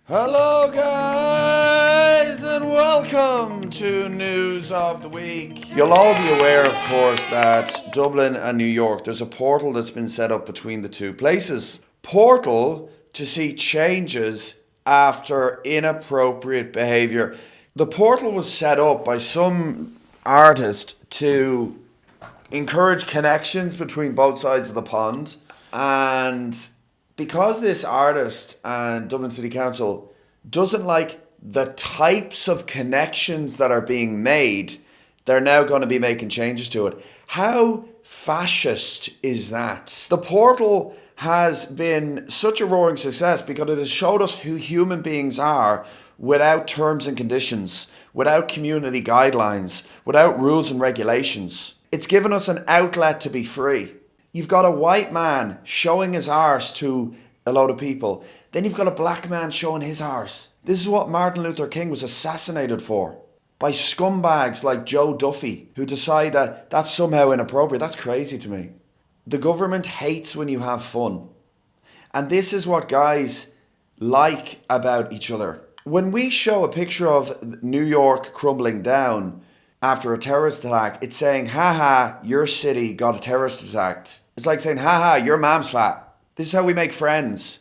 Hello guys and welcome to News of the Week. You'll all be aware, of course, that Dublin and New York, there's a portal that's been set up between the two places. Portal to see changes after inappropriate behaviour. The portal was set up by some artist to encourage connections between both sides of the pond, and because this artist and Dublin City Council doesn't like the types of connections that are being made, they're now going to be making changes to it. How fascist is that? The portal has been such a roaring success because it has showed us who human beings are without terms and conditions, without community guidelines, without rules and regulations. It's given us an outlet to be free. You've got a white man showing his arse to a load of people. Then you've got a black man showing his arse. This is what Martin Luther King was assassinated for. By scumbags like Joe Duffy, who decide that that's somehow inappropriate. That's crazy to me. The government hates when you have fun. And this is what guys like about each other. When we show a picture of New York crumbling down after a terrorist attack, it's saying, haha, your city got a terrorist attack. It's like saying, haha, your mom's fat. This is how we make friends.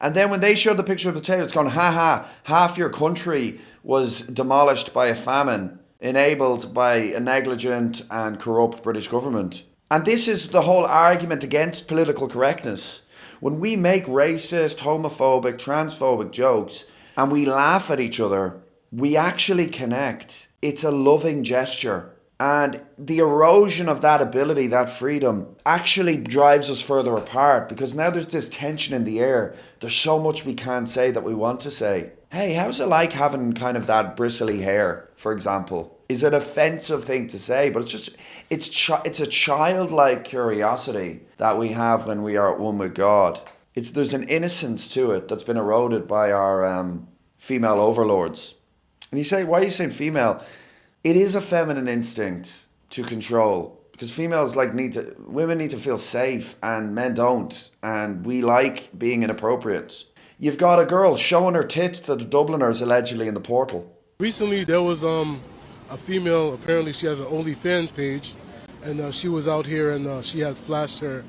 And then when they show the picture of the potato, it's gone, haha, half your country was demolished by a famine, enabled by a negligent and corrupt British government. And this is the whole argument against political correctness. When we make racist, homophobic, transphobic jokes and we laugh at each other, we actually connect. It's a loving gesture. And the erosion of that ability, that freedom, actually drives us further apart because now there's this tension in the air. There's so much we can't say that we want to say. Hey, how's it like having kind of that bristly hair, for example? Is an offensive thing to say, but it's a childlike curiosity that we have when we are at one with God. There's an innocence to it that's been eroded by our female overlords. And you say, why are you saying female? It is a feminine instinct to control because women need to feel safe and men don't. And we like being inappropriate. You've got a girl showing her tits to the Dubliners allegedly in the portal. Recently there was a female, apparently she has an OnlyFans page, and she was out here and she had flashed her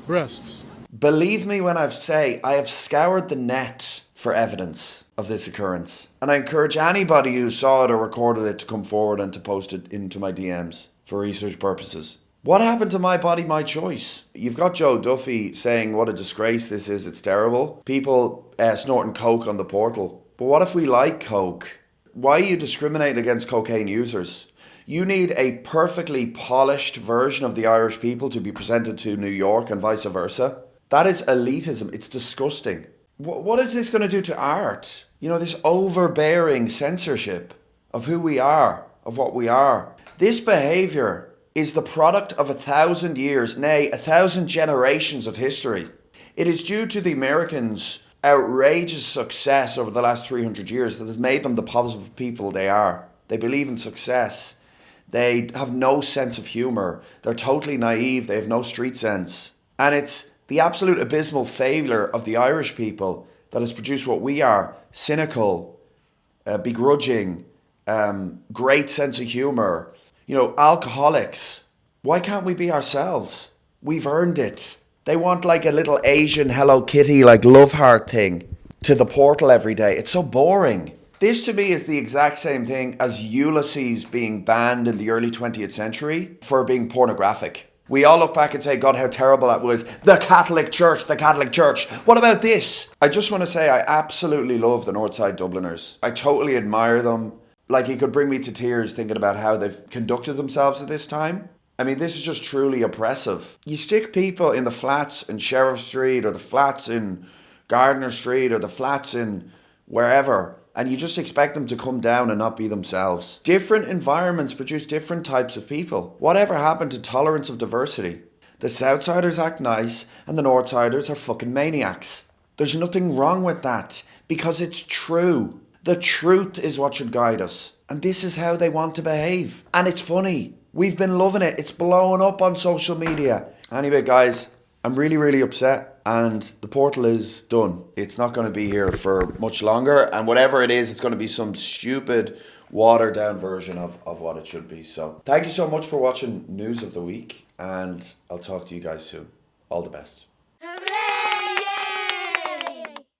breasts. Believe me when I say I have scoured the net for evidence of this occurrence. And I encourage anybody who saw it or recorded it to come forward and to post it into my DMs for research purposes. What happened to my body, my choice? You've got Joe Duffy saying what a disgrace this is, it's terrible. People snorting coke on the portal. But what if we like coke? Why are you discriminating against cocaine users? You need a perfectly polished version of the Irish people to be presented to New York and vice versa. That is elitism. It's disgusting. What is this going to do to art? You know, this overbearing censorship of who we are, of what we are. This behaviour is the product of 1,000 years, nay, 1,000 generations of history. It is due to the Americans' outrageous success over the last 300 years that has made them the positive people they are. They believe in success. They have no sense of humour. They're totally naive. They have no street sense. And it's the absolute abysmal failure of the Irish people that has produced what we are: cynical, begrudging, great sense of humour, alcoholics. Why can't we be ourselves? We've earned it. They want like a little Asian Hello Kitty, like love heart thing to the portal every day. It's so boring. This to me is the exact same thing as Ulysses being banned in the early 20th century for being pornographic. We all look back and say, God, how terrible that was. The Catholic Church, the Catholic Church. What about this? I just want to say I absolutely love the Northside Dubliners. I totally admire them. Like, it could bring me to tears thinking about how they've conducted themselves at this time. I mean, this is just truly oppressive. You stick people in the flats in Sheriff Street or the flats in Gardner Street or the flats in wherever, and you just expect them to come down and not be themselves. Different environments produce different types of people. Whatever happened to tolerance of diversity? The Southsiders act nice and the Northsiders are fucking maniacs. There's nothing wrong with that because it's true. The truth is what should guide us. And this is how they want to behave. And it's funny. We've been loving it. It's blowing up on social media. Anyway, guys, I'm really, really upset. and the portal is done. It's not going to be here for much longer, and whatever it is, it's going to be some stupid watered down version of what it should be. So thank you so much for watching News of the Week, and I'll talk to you guys soon. All the best.